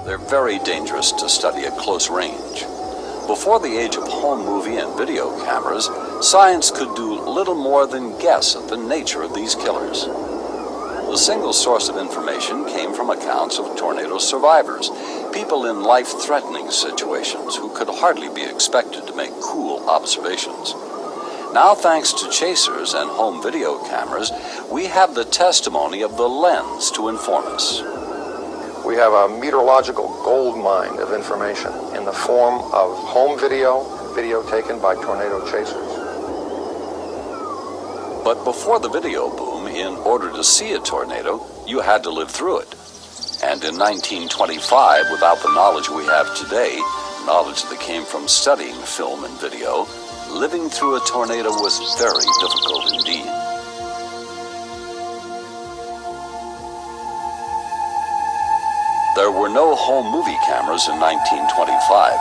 They're very dangerous to study at close range. Before the age of home movie and video cameras, science could do little more than guess at the nature of these killers. The single source of information came from accounts of tornado survivors, people in life-threatening situations who could hardly be expected to make cool observations. Now, thanks to chasers and home video cameras, we have the testimony of the lens to inform us. We have a meteorological gold mine of information in the form of home video taken by tornado chasers. But before the video boom, in order to see a tornado, you had to live through it. And in 1925, without the knowledge we have today, knowledge that came from studying film and video, living through a tornado was very difficult indeed. There were no home movie cameras in 1925.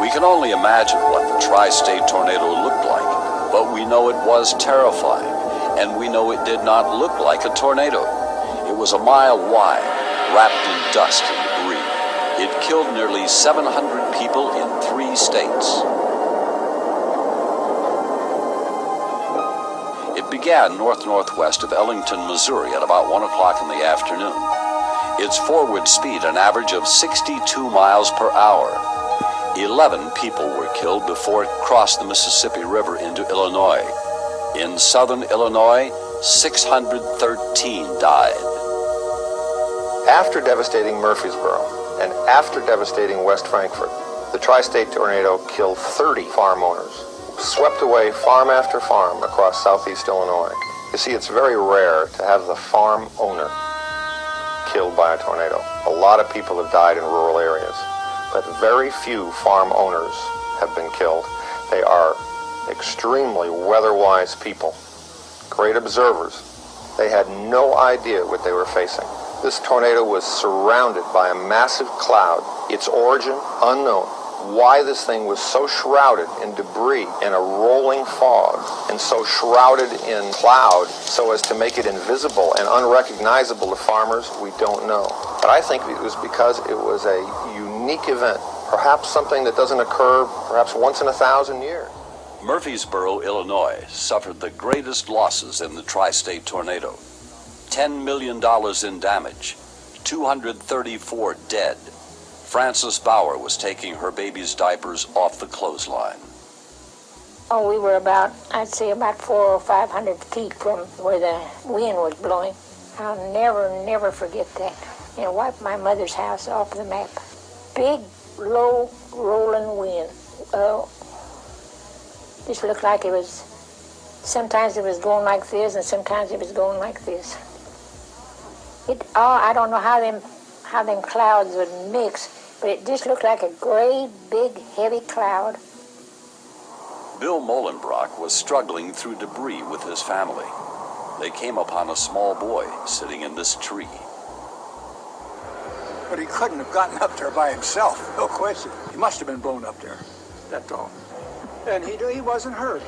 We can only imagine what the tri-state tornado looked like, but we know it was terrifying, and we know it did not look like a tornado. It was a mile wide, wrapped in dust and debris. It killed nearly 700 people in 3 states. It began north-northwest of Ellington, Missouri at about 1 o'clock in the afternoon. Its forward speed an average of 62 miles per hour. 11 people were killed before it crossed the Mississippi River into Illinois. In southern Illinois, 613 died. After devastating Murfreesboro and after devastating West Frankfort, the tri-state tornado killed 30 farm owners, swept away farm after farm across southeast Illinois. You see, it's very rare to have the farm owner killed by a tornado. A lot of people have died in rural areas, but very few farm owners have been killed. They are extremely weather-wise people, great observers. They had no idea what they were facing. This tornado was surrounded by a massive cloud, its origin unknown. Why this thing was so shrouded in debris and a rolling fog and so shrouded in cloud so as to make it invisible and unrecognizable to farmers, we don't know. But I think it was because it was a unique event, perhaps something that doesn't occur perhaps once in 1,000 years. Murfreesboro, Illinois, suffered the greatest losses in the tri-state tornado. $10 million in damage, 234 dead. Frances Bauer was taking her baby's diapers off the clothesline. Oh, we were I'd say about 400 or 500 feet from where the wind was blowing. I'll never forget that. And wiped my mother's house off the map. Big, low, rolling wind. Just looked like it was, sometimes it was going like this and sometimes it was going like this. I don't know how them clouds would mix, but it just looked like a gray, big, heavy cloud. Bill Molenbrock was struggling through debris with his family. They came upon a small boy sitting in this tree. But he couldn't have gotten up there by himself, no question. He must have been blown up there, that's all. And he wasn't hurt.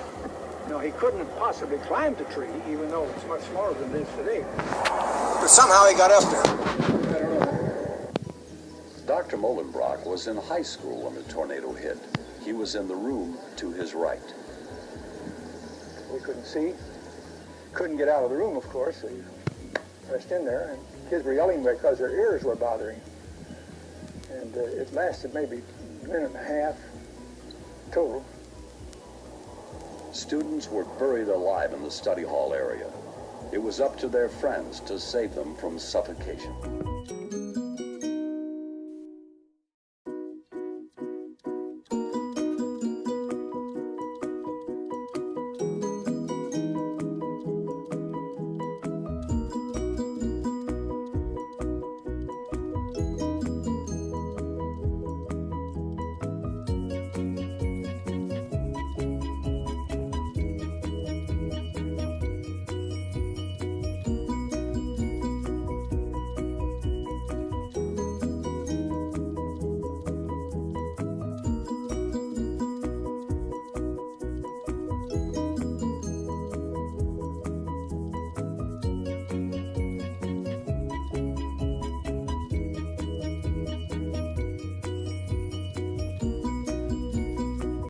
No, he couldn't have possibly climbed the tree, even though it's much smaller than this today. But somehow he got up there. I don't know. Dr. Molenbrock was in high school when the tornado hit. He was in the room to his right. We couldn't see. Couldn't get out of the room, of course, so he pressed in there, and kids were yelling because their ears were bothering. And it lasted maybe a minute and a half total. Students were buried alive in the study hall area. It was up to their friends to save them from suffocation.